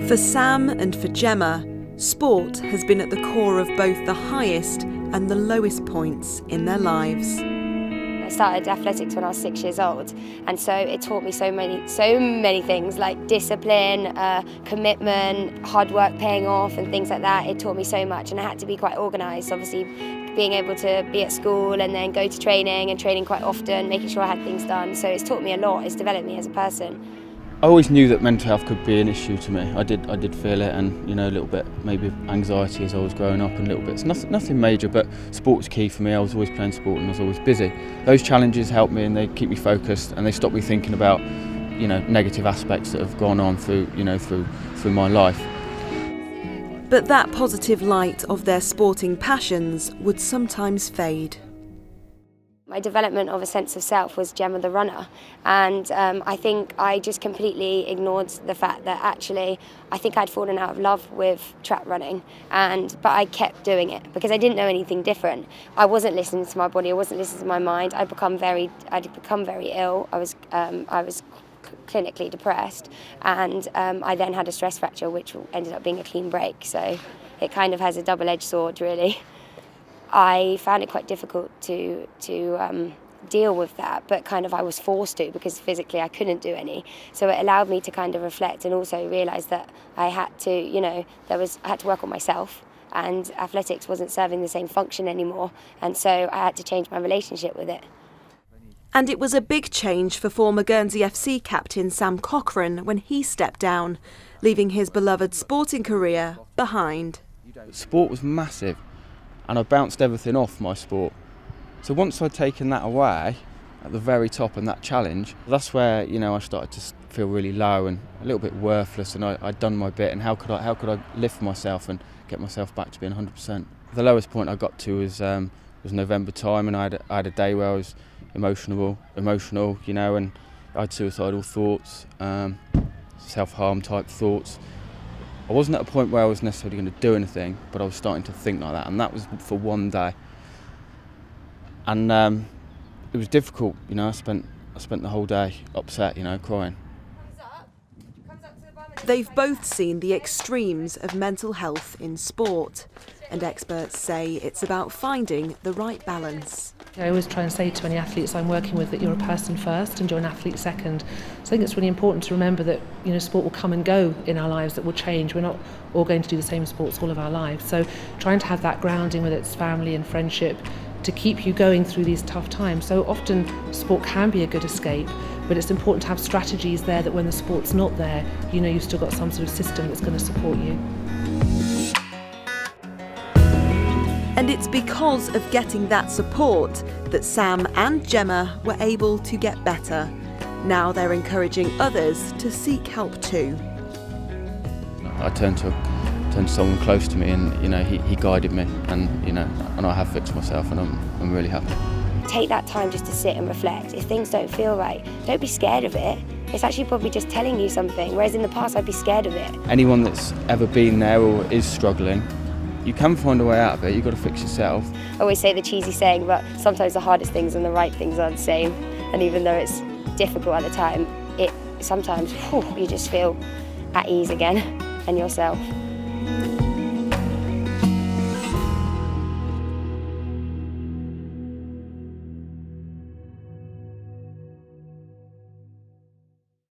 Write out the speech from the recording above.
For Sam and for Gemma, sport has been at the core of both the highest and the lowest points in their lives. I started athletics when I was 6 years old, and so it taught me so many things like discipline, commitment, hard work paying off and things like that. It taught me so much, and I had to be quite organised, obviously being able to be at school and then go to training and training quite often, making sure I had things done. So it's taught me a lot, it's developed me as a person. I always knew that mental health could be an issue to me. I did feel it, and a little bit maybe anxiety as I was growing up, and a little bit. It's nothing major, but sport was key for me. I was always playing sport and I was always busy. Those challenges help me, and they keep me focused, and they stop me thinking about negative aspects that have gone on through through my life. But that positive light of their sporting passions would sometimes fade. My development of a sense of self was Gemma the runner, and I think I just completely ignored the fact that actually I think I'd fallen out of love with track running, but I kept doing it because I didn't know anything different. I wasn't listening to my body, I wasn't listening to my mind. I'd become very ill. I was clinically depressed, and I then had a stress fracture, which ended up being a clean break. So it kind of has a double-edged sword, really. I found it quite difficult to deal with that, but I was forced to because physically I couldn't do any. So it allowed me to kind of reflect and also realise that I had to, I had to work on myself, and athletics wasn't serving the same function anymore, and so I had to change my relationship with it. And it was a big change for former Guernsey FC captain Sam Cochrane when he stepped down, leaving his beloved sporting career behind. Sport was massive, and I bounced everything off my sport. So once I'd taken that away at the very top and that challenge, that's where I started to feel really low and a little bit worthless, and I'd done my bit, and how could I lift myself and get myself back to being 100%. The lowest point I got to was November time, and I had a day where I was emotional, and I had suicidal thoughts, self-harm type thoughts. I wasn't at a point where I was necessarily going to do anything, but I was starting to think like that, and that was for one day. And it was difficult, I spent the whole day upset, crying. They've both seen the extremes of mental health in sport, and experts say it's about finding the right balance. I always try and say to any athletes I'm working with that you're a person first and you're an athlete second. So I think it's really important to remember that sport will come and go in our lives, that will change. We're not all going to do the same sports all of our lives. So trying to have that grounding, whether it's family and friendship, to keep you going through these tough times. So often sport can be a good escape, but it's important to have strategies there that when the sport's not there, you've still got some sort of system that's going to support you. And it's because of getting that support that Sam and Gemma were able to get better. Now they're encouraging others to seek help too. I turned to someone close to me, and he guided me, and I have fixed myself, and I'm really happy. Take that time just to sit and reflect. If things don't feel right, don't be scared of it. It's actually probably just telling you something, whereas in the past I'd be scared of it. Anyone that's ever been there or is struggling, you can find a way out of it. You've got to fix yourself. I always say the cheesy saying, but sometimes the hardest things and the right things are the same. And even though it's difficult at the time, sometimes you just feel at ease again and yourself.